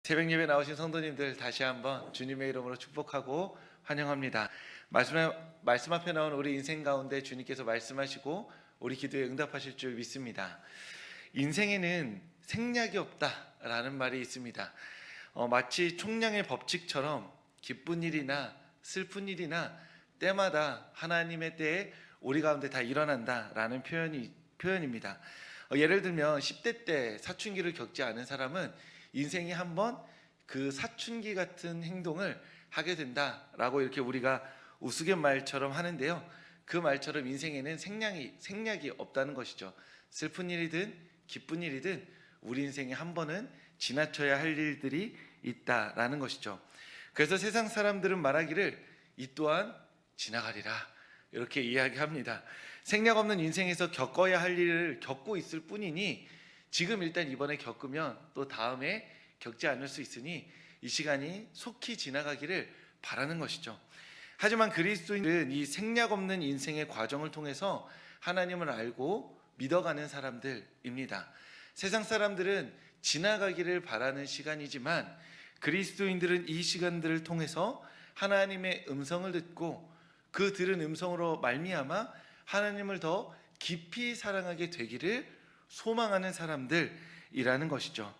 새벽 예배 나오신 성도님들 다시 한번 주님의 이름으로 축복하고 환영합니다. 말씀 앞에 나온 우리 인생 가운데 주님께서 말씀하시고 우리 기도에 응답하실 줄 믿습니다. 인생에는 생략이 없다라는 말이 있습니다. 마치 총량의 법칙처럼 기쁜 일이나 슬픈 일이나 때마다 하나님의 때에 우리 가운데 다 일어난다라는 표현입니다. 예를 들면 10대 때 사춘기를 겪지 않은 사람은 인생이 한번 그 사춘기 같은 행동을 하게 된다라고 이렇게 우리가 우스갯말처럼 하는데요. 그 말처럼 인생에는 생략이 없다는 것이죠. 슬픈 일이든 기쁜 일이든 우리 인생에 한 번은 지나쳐야 할 일들이 있다라는 것이죠. 그래서 세상 사람들은 말하기를 이 또한 지나가리라 이렇게 이야기합니다. 생략 없는 인생에서 겪어야 할 일을 겪고 있을 뿐이니 지금 일단 이번에 겪으면 또 다음에 겪지 않을 수 있으니 이 시간이 속히 지나가기를 바라는 것이죠. 하지만 그리스도인들은 이 생략 없는 인생의 과정을 통해서 하나님을 알고 믿어가는 사람들입니다. 세상 사람들은 지나가기를 바라는 시간이지만 그리스도인들은 이 시간들을 통해서 하나님의 음성을 듣고 그 들은 음성으로 말미암아 하나님을 더 깊이 사랑하게 되기를 소망하는 사람들이라는 것이죠.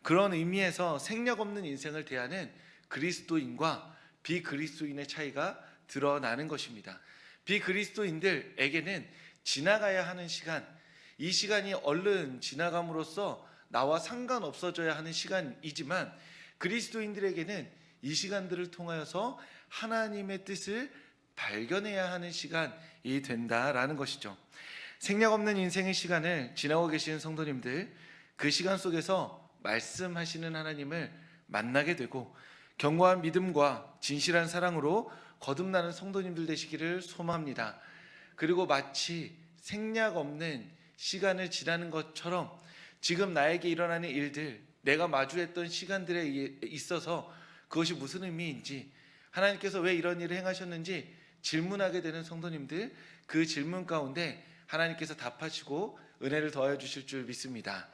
그런 의미에서 생략 없는 인생을 대하는 그리스도인과 비그리스도인의 차이가 드러나는 것입니다. 비그리스도인들에게는 지나가야 하는 시간, 이 시간이 얼른 지나감으로써 나와 상관없어져야 하는 시간이지만 그리스도인들에게는 이 시간들을 통하여서 하나님의 뜻을 발견해야 하는 시간이 된다라는 것이죠. 생략 없는 인생의 시간을 지나고 계시는 성도님들, 그 시간 속에서 말씀하시는 하나님을 만나게 되고 견고한 믿음과 진실한 사랑으로 거듭나는 성도님들 되시기를 소망합니다. 그리고 마치 생략 없는 시간을 지나는 것처럼 지금 나에게 일어나는 일들, 내가 마주했던 시간들에 있어서 그것이 무슨 의미인지, 하나님께서 왜 이런 일을 행하셨는지 질문하게 되는 성도님들, 그 질문 가운데 하나님께서 답하시고 은혜를 더하여 주실 줄 믿습니다.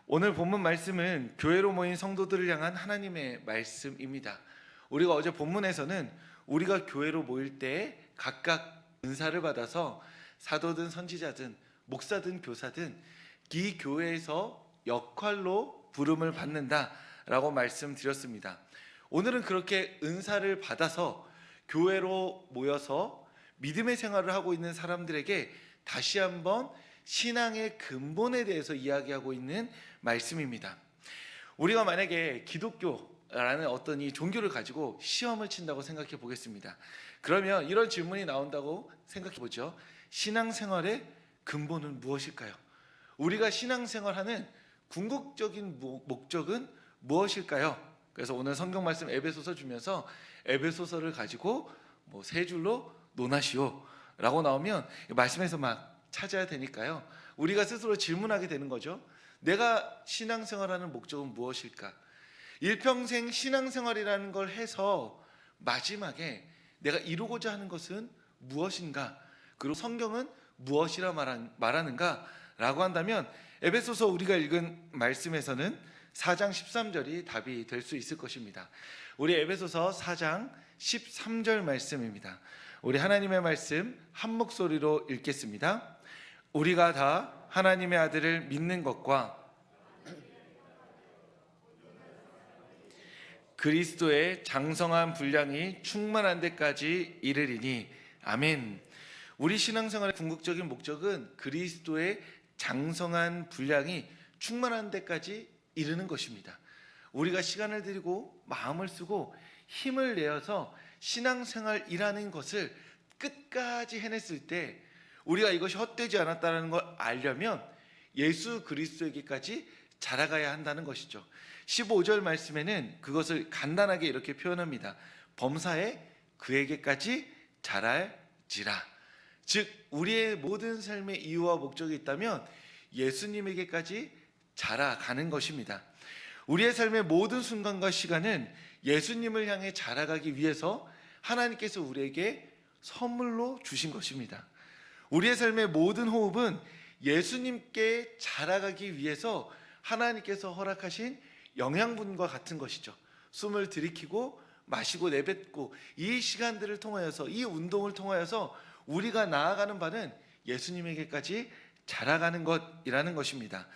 오늘 본문 말씀은 교회로 모인 성도들을 향한 하나님의 말씀입니다. 우리가 어제 본문에서는 우리가 교회로 모일 때 각각 은사를 받아서 사도든 선지자든 목사든 교사든 이 교회에서 역할로 부름을 받는다라고 말씀드렸습니다. 오늘은 그렇게 은사를 받아서 교회로 모여서 믿음의 생활을 하고 있는 사람들에게 다시 한번 신앙의 근본에 대해서 이야기하고 있는 말씀입니다. 우리가 만약에 기독교라는 어떤 이 종교를 가지고 시험을 친다고 생각해 보겠습니다. 그러면 이런 질문이 나온다고 생각해 보죠. 신앙생활의 근본은 무엇일까요? 우리가 신앙생활하는 궁극적인 목적은 무엇일까요? 그래서 오늘 성경 말씀 에베소서 주면서 에베소서를 가지고 세 줄로 논하시오 라고 나오면 말씀에서 막 찾아야 되니까요. 우리가 스스로 질문하게 되는 거죠. 내가 신앙생활하는 목적은 무엇일까? 일평생 신앙생활이라는 걸 해서 마지막에 내가 이루고자 하는 것은 무엇인가? 그리고 성경은 무엇이라 말하는가? 라고 한다면 에베소서 우리가 읽은 말씀에서는 4장 13절이 답이 될 수 있을 것입니다. 우리 에베소서 4장 13절 말씀입니다. 우리 하나님의 말씀 한 목소리로 읽겠습니다. 우리가 다 하나님의 아들을 믿는 것과 그리스도의 장성한 분량이 충만한 데까지 이르리니 아멘. 우리 신앙생활의 궁극적인 목적은 그리스도의 장성한 분량이 충만한 데까지 이르는 것입니다. 우리가 시간을 들이고 마음을 쓰고 힘을 내어서 신앙생활이라는 것을 끝까지 해냈을 때 우리가 이것이 헛되지 않았다는 걸 알려면 예수 그리스도에게까지 자라가야 한다는 것이죠. 15절 말씀에는 그것을 간단하게 이렇게 표현합니다. 범사에 그에게까지 자랄지라. 즉 우리의 모든 삶의 이유와 목적이 있다면 예수님에게까지 자라가는 것입니다. 우리의 삶의 모든 순간과 시간은 예수님을 향해 자라가기 위해서 하나님께서 우리에게 선물로 주신 것입니다. 우리의 삶의 모든 호흡은 예수님께 자라가기 위해서 하나님께서 허락하신 영양분과 같은 것이죠. 숨을 들이키고 마시고 내뱉고 이 시간들을 통하여서, 이 운동을 통하여서 우리가 나아가는 바는 예수님에게까지 자라가는 것이라는 것입니다.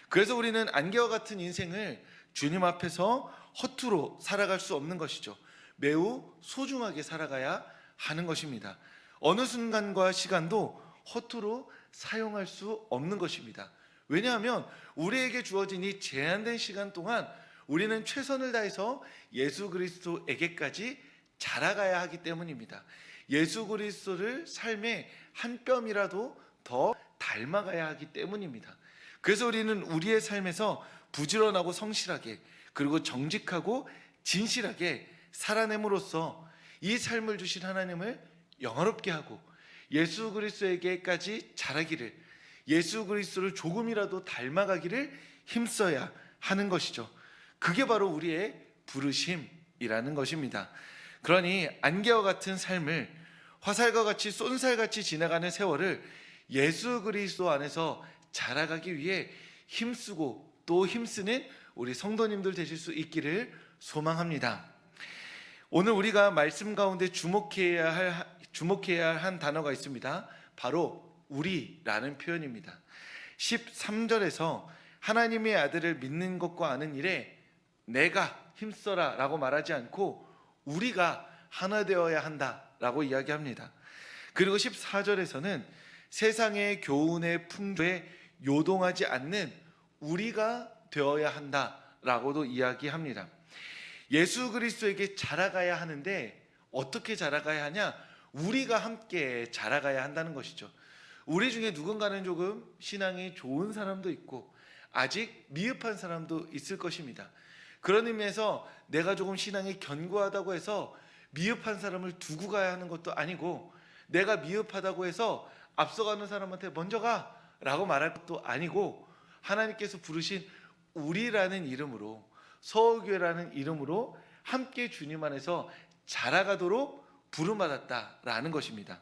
그래서 우리는 안개와 같은 인생을 주님 앞에서 허투루 살아갈 수 없는 것이죠. 매우 소중하게 살아가야 하는 것입니다. 어느 순간과 시간도 허투루 사용할 수 없는 것입니다. 왜냐하면 우리에게 주어진 이 제한된 시간 동안 우리는 최선을 다해서 예수 그리스도에게까지 자라가야 하기 때문입니다. 예수 그리스도를 삶의 한 뼘이라도 더 닮아가야 하기 때문입니다. 그래서 우리는 우리의 삶에서 부지런하고 성실하게, 그리고 정직하고 진실하게 살아냄으로써 이 삶을 주신 하나님을 영화롭게 하고 예수 그리스도에게까지 자라기를, 예수 그리스도를 조금이라도 닮아가기를 힘써야 하는 것이죠. 그게 바로 우리의 부르심이라는 것입니다. 그러니 안개와 같은 삶을, 화살과 같이 쏜살같이 지나가는 세월을 예수 그리스도 안에서 자라가기 위해 힘쓰고 또 힘쓰는 우리 성도님들 되실 수 있기를 소망합니다. 오늘 우리가 말씀 가운데 주목해야 할 한 단어가 있습니다. 바로 우리라는 표현입니다. 13절에서 하나님의 아들을 믿는 것과 아는 일에 내가 힘써라 라고 말하지 않고 우리가 하나 되어야 한다 라고 이야기합니다. 그리고 14절에서는 세상의 교훈의 풍조에 요동하지 않는 우리가 되어야 한다 라고도 이야기합니다. 예수 그리스도에게 자라가야 하는데 어떻게 자라가야 하냐? 우리가 함께 자라가야 한다는 것이죠. 우리 중에 누군가는 조금 신앙이 좋은 사람도 있고 아직 미흡한 사람도 있을 것입니다. 그런 의미에서 내가 조금 신앙이 견고하다고 해서 미흡한 사람을 두고 가야 하는 것도 아니고, 내가 미흡하다고 해서 앞서가는 사람한테 먼저 가 라고 말할 것도 아니고, 하나님께서 부르신 우리라는 이름으로, 서울교회라는 이름으로 함께 주님 안에서 자라가도록 부름받았다라는 것입니다.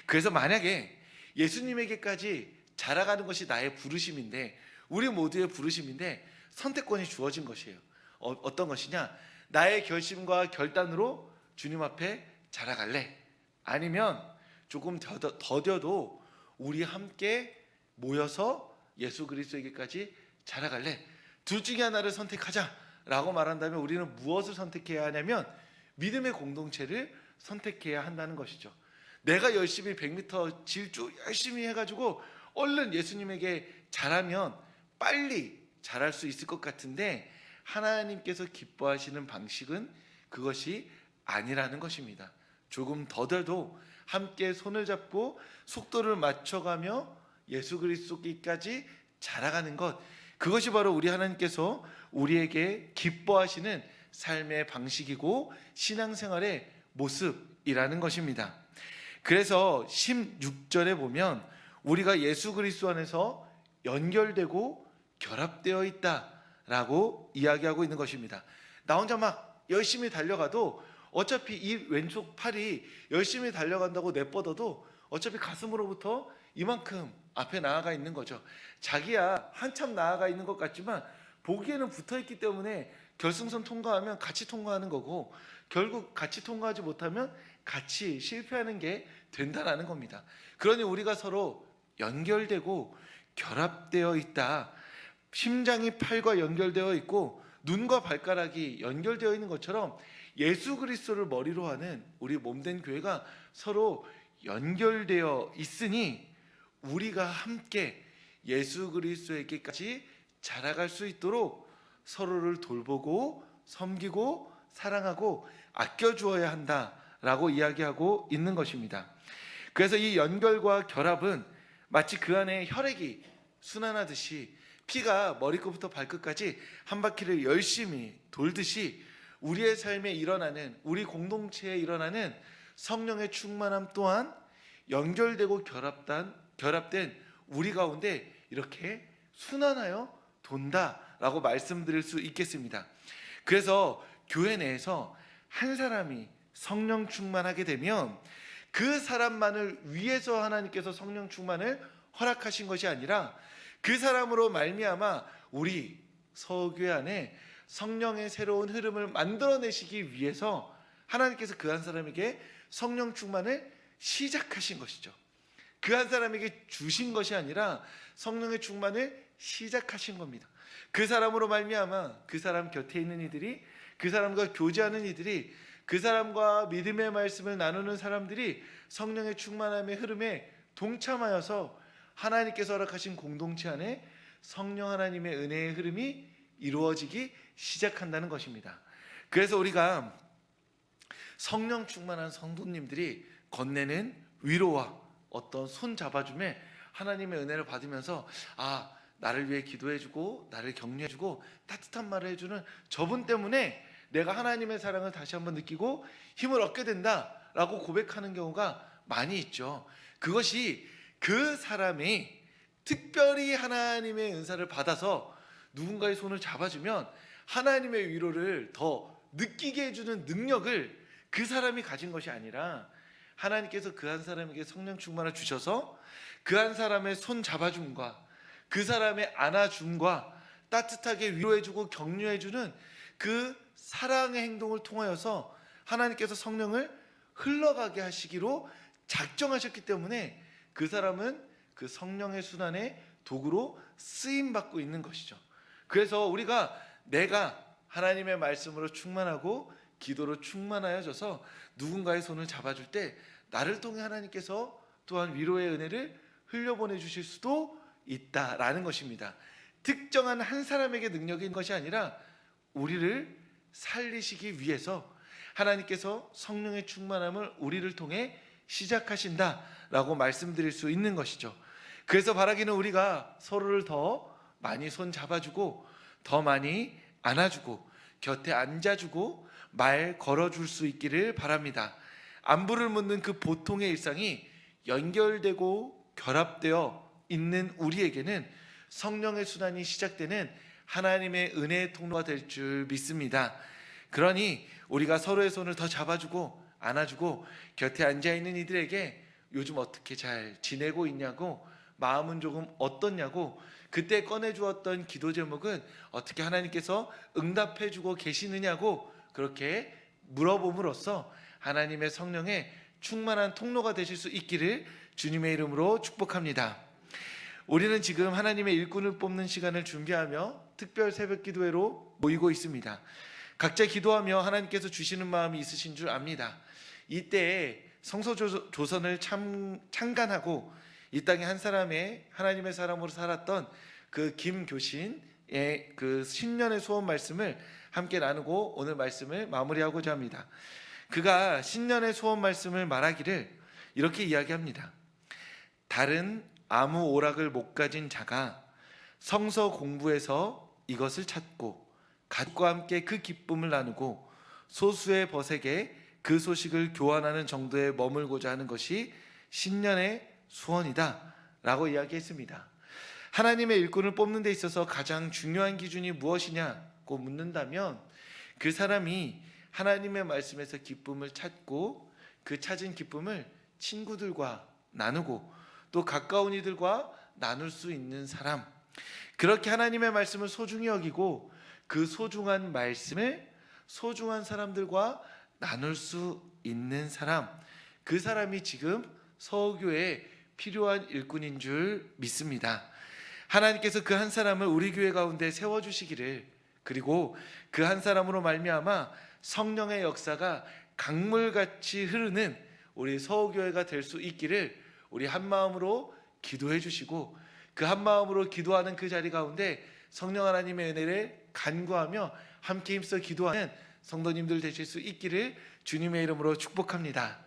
그래서 만약에 예수님에게까지 자라가는 것이 나의 부르심인데, 우리 모두의 부르심인데 선택권이 주어진 것이에요. 어떤 것이냐? 나의 결심과 결단으로 주님 앞에 자라갈래? 아니면 조금 더뎌도 우리 함께 모여서 예수 그리스도에게까지 자라갈래? 둘 중에 하나를 선택하자라고 말한다면 우리는 무엇을 선택해야 하냐면 믿음의 공동체를 선택해야 한다는 것이죠. 내가 열심히 100m 질주 열심히 해가지고 얼른 예수님에게 자라면 빨리 자랄 수 있을 것 같은데, 하나님께서 기뻐하시는 방식은 그것이 아니라는 것입니다. 조금 더뎌도 함께 손을 잡고 속도를 맞춰가며 예수 그리스도께까지 자라가는 것, 그것이 바로 우리 하나님께서 우리에게 기뻐하시는 삶의 방식이고 신앙생활의 모습이라는 것입니다. 그래서 16절에 보면 우리가 예수 그리스도 안에서 연결되고 결합되어 있다라고 이야기하고 있는 것입니다. 나 혼자 막 열심히 달려가도 어차피 이 왼쪽 팔이 열심히 달려간다고 내뻗어도 어차피 가슴으로부터 이만큼 앞에 나아가 있는 거죠. 자기야 한참 나아가 있는 것 같지만 보기에는 붙어있기 때문에 결승선 통과하면 같이 통과하는 거고, 결국 같이 통과하지 못하면 같이 실패하는 게 된다라는 겁니다. 그러니 우리가 서로 연결되고 결합되어 있다. 심장이 팔과 연결되어 있고 눈과 발가락이 연결되어 있는 것처럼 예수 그리스도를 머리로 하는 우리 몸된 교회가 서로 연결되어 있으니 우리가 함께 예수 그리스도에게까지 자라갈 수 있도록 서로를 돌보고 섬기고 사랑하고 아껴주어야 한다라고 이야기하고 있는 것입니다. 그래서 이 연결과 결합은 마치 그 안에 혈액이 순환하듯이 피가 머리끝부터 발끝까지 한 바퀴를 열심히 돌듯이 우리의 삶에 일어나는, 우리 공동체에 일어나는 성령의 충만함 또한 연결되고 결합된 우리 가운데 이렇게 순환하여 돈다라고 말씀드릴 수 있겠습니다. 그래서 교회 내에서 한 사람이 성령 충만하게 되면 그 사람만을 위해서 하나님께서 성령 충만을 허락하신 것이 아니라 그 사람으로 말미암아 우리 서교회 안에 성령의 새로운 흐름을 만들어내시기 위해서 하나님께서 그 한 사람에게 성령 충만을 시작하신 것이죠. 그 한 사람에게 주신 것이 아니라 성령의 충만을 시작하신 겁니다. 그 사람으로 말미암아 그 사람 곁에 있는 이들이, 그 사람과 교제하는 이들이, 그 사람과 믿음의 말씀을 나누는 사람들이 성령의 충만함의 흐름에 동참하여서 하나님께서 허락하신 공동체 안에 성령 하나님의 은혜의 흐름이 이루어지기 시작한다는 것입니다. 그래서 우리가 성령 충만한 성도님들이 건네는 위로와 어떤 손 잡아줌에 하나님의 은혜를 받으면서 나를 위해 기도해주고 나를 격려해주고 따뜻한 말을 해주는 저분 때문에 내가 하나님의 사랑을 다시 한번 느끼고 힘을 얻게 된다라고 고백하는 경우가 많이 있죠. 그것이 그 사람이 특별히 하나님의 은사를 받아서 누군가의 손을 잡아주면 하나님의 위로를 더 느끼게 해주는 능력을 그 사람이 가진 것이 아니라 하나님께서 그 한 사람에게 성령 충만을 주셔서 그 한 사람의 손 잡아줌과 그 사람의 안아줌과 따뜻하게 위로해주고 격려해주는 그 사랑의 행동을 통하여서 하나님께서 성령을 흘러가게 하시기로 작정하셨기 때문에 그 사람은 그 성령의 순환의 도구로 쓰임받고 있는 것이죠. 그래서 우리가 내가 하나님의 말씀으로 충만하고 기도로 충만하여져서 누군가의 손을 잡아줄 때 나를 통해 하나님께서 또한 위로의 은혜를 흘려보내 주실 수도 있다라는 것입니다. 특정한 한 사람에게 능력이 있는 것이 아니라 우리를 살리시기 위해서 하나님께서 성령의 충만함을 우리를 통해 시작하신다라고 말씀드릴 수 있는 것이죠. 그래서 바라기는 우리가 서로를 더 많이 손 잡아주고 더 많이 안아주고 곁에 앉아주고 말 걸어줄 수 있기를 바랍니다. 안부를 묻는 그 보통의 일상이 연결되고 결합되어 있는 우리에게는 성령의 순환이 시작되는 하나님의 은혜의 통로가 될 줄 믿습니다. 그러니 우리가 서로의 손을 더 잡아주고 안아주고 곁에 앉아있는 이들에게 요즘 어떻게 잘 지내고 있냐고, 마음은 조금 어떻냐고, 그때 꺼내주었던 기도 제목은 어떻게 하나님께서 응답해주고 계시느냐고 그렇게 물어봄으로써 하나님의 성령의 충만한 통로가 되실 수 있기를 주님의 이름으로 축복합니다. 우리는 지금 하나님의 일꾼을 뽑는 시간을 준비하며 특별 새벽 기도회로 모이고 있습니다. 각자 기도하며 하나님께서 주시는 마음이 있으신 줄 압니다. 이때에 성소 조선을 창간하고 이 땅에 한 사람의 하나님의 사람으로 살았던 그 김교신의 그 신년의 소원 말씀을 함께 나누고 오늘 말씀을 마무리하고자 합니다. 그가 신년의 소원 말씀을 말하기를 이렇게 이야기합니다. 다른 아무 오락을 못 가진 자가 성서 공부에서 이것을 찾고 가족과 함께 그 기쁨을 나누고 소수의 벗에게 그 소식을 교환하는 정도에 머물고자 하는 것이 신년의 소원이다 라고 이야기했습니다. 하나님의 일꾼을 뽑는 데 있어서 가장 중요한 기준이 무엇이냐고 묻는다면 그 사람이 하나님의 말씀에서 기쁨을 찾고 그 찾은 기쁨을 친구들과 나누고 또 가까운 이들과 나눌 수 있는 사람, 그렇게 하나님의 말씀을 소중히 여기고 그 소중한 말씀을 소중한 사람들과 나눌 수 있는 사람, 그 사람이 지금 서울교회에 필요한 일꾼인 줄 믿습니다. 하나님께서 그 한 사람을 우리 교회 가운데 세워주시기를, 그리고 그 한 사람으로 말미암아 성령의 역사가 강물같이 흐르는 우리 서울교회가 될 수 있기를 우리 한 마음으로 기도해 주시고 그 한 마음으로 기도하는 그 자리 가운데 성령 하나님의 은혜를 간구하며 함께 힘써 기도하는 성도님들 되실 수 있기를 주님의 이름으로 축복합니다.